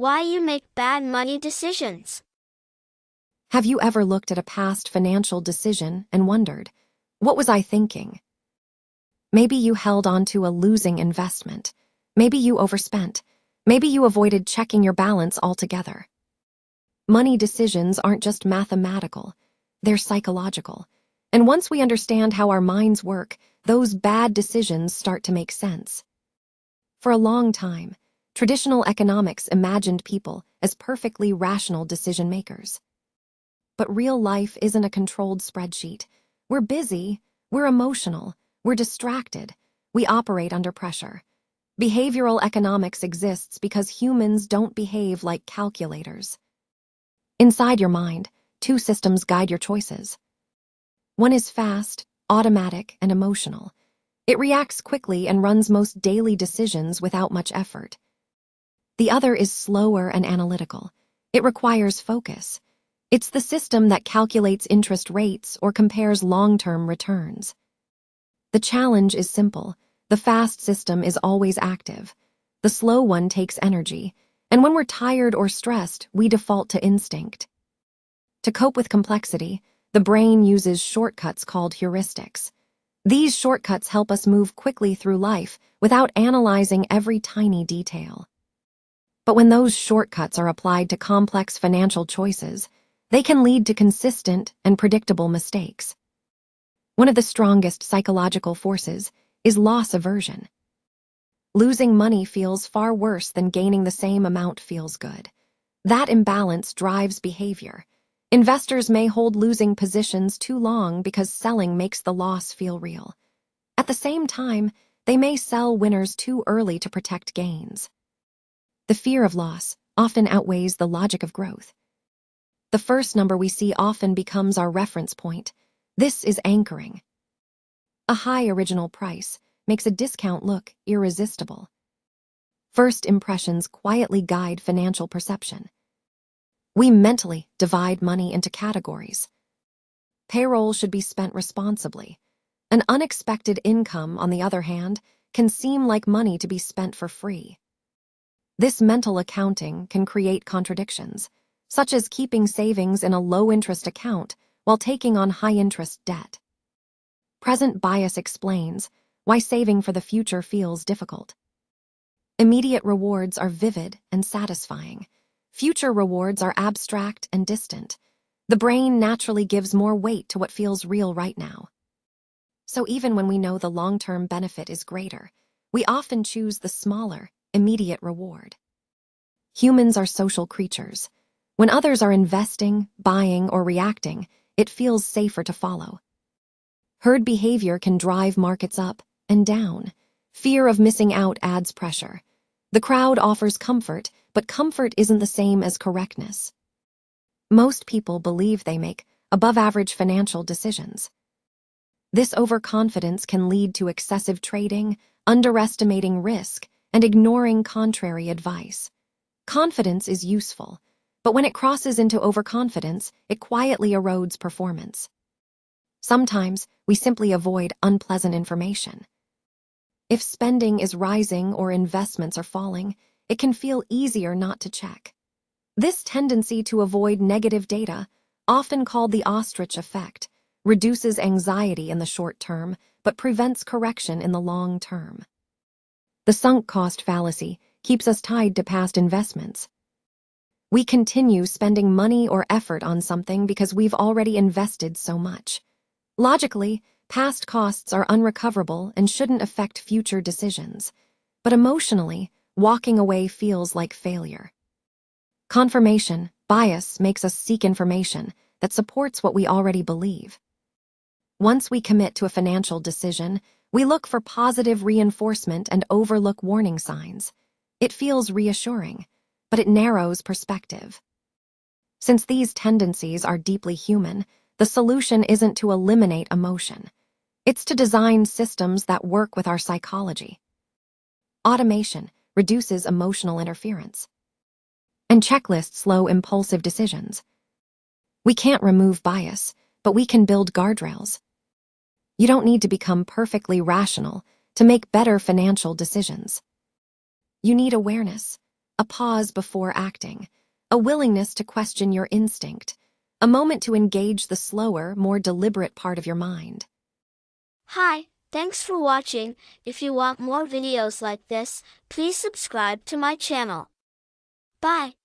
Why you make bad money decisions. Have you ever looked at a past financial decision and wondered, what was I thinking? Maybe you held on to a losing investment. Maybe you overspent. Maybe you avoided checking your balance altogether. Money decisions aren't just mathematical, they're psychological. And once we understand how our minds work, those bad decisions start to make sense. For a long time, traditional economics imagined people as perfectly rational decision makers. But real life isn't a controlled spreadsheet. We're busy, we're emotional, we're distracted, we operate under pressure. Behavioral economics exists because humans don't behave like calculators. Inside your mind, two systems guide your choices. One is fast, automatic, and emotional. It reacts quickly and runs most daily decisions without much effort. The other is slower and analytical. It requires focus. It's the system that calculates interest rates or compares long-term returns. The challenge is simple. The fast system is always active. The slow one takes energy, and when we're tired or stressed, we default to instinct. To cope with complexity, the brain uses shortcuts called heuristics. These shortcuts help us move quickly through life without analyzing every tiny detail. But when those shortcuts are applied to complex financial choices, they can lead to consistent and predictable mistakes. One of the strongest psychological forces is loss aversion. Losing money feels far worse than gaining the same amount feels good. That imbalance drives behavior. Investors may hold losing positions too long because selling makes the loss feel real. At the same time, they may sell winners too early to protect gains. The fear of loss often outweighs the logic of growth. The first number we see often becomes our reference point. This is anchoring. A high original price makes a discount look irresistible. First impressions quietly guide financial perception. We mentally divide money into categories. Payroll should be spent responsibly. An unexpected income, on the other hand, can seem like money to be spent for free. This mental accounting can create contradictions, such as keeping savings in a low-interest account while taking on high-interest debt. Present bias explains why saving for the future feels difficult. Immediate rewards are vivid and satisfying. Future rewards are abstract and distant. The brain naturally gives more weight to what feels real right now. So even when we know the long-term benefit is greater, we often choose the smaller, immediate reward. Humans are social creatures. When others are investing, buying, or reacting, it feels safer to follow. Herd behavior can drive markets up and down. Fear of missing out adds pressure. The crowd offers comfort, but comfort isn't the same as correctness. Most people believe they make above-average financial decisions. This overconfidence can lead to excessive trading, underestimating risk, and ignoring contrary advice. Confidence is useful, but when it crosses into overconfidence, it quietly erodes performance. Sometimes, we simply avoid unpleasant information. If spending is rising or investments are falling, it can feel easier not to check. This tendency to avoid negative data, often called the ostrich effect, reduces anxiety in the short term but prevents correction in the long term. The sunk cost fallacy keeps us tied to past investments. We continue spending money or effort on something because we've already invested so much. Logically, past costs are unrecoverable and shouldn't affect future decisions. But emotionally, walking away feels like failure. Confirmation bias makes us seek information that supports what we already believe. Once we commit to a financial decision, we look for positive reinforcement and overlook warning signs. It feels reassuring, but it narrows perspective. Since these tendencies are deeply human, the solution isn't to eliminate emotion. It's to design systems that work with our psychology. Automation reduces emotional interference, and checklists slow impulsive decisions. We can't remove bias, but we can build guardrails. You don't need to become perfectly rational to make better financial decisions. You need awareness, a pause before acting, a willingness to question your instinct, a moment to engage the slower, more deliberate part of your mind. Hi, thanks for watching. If you want more videos like this, please subscribe to my channel. Bye.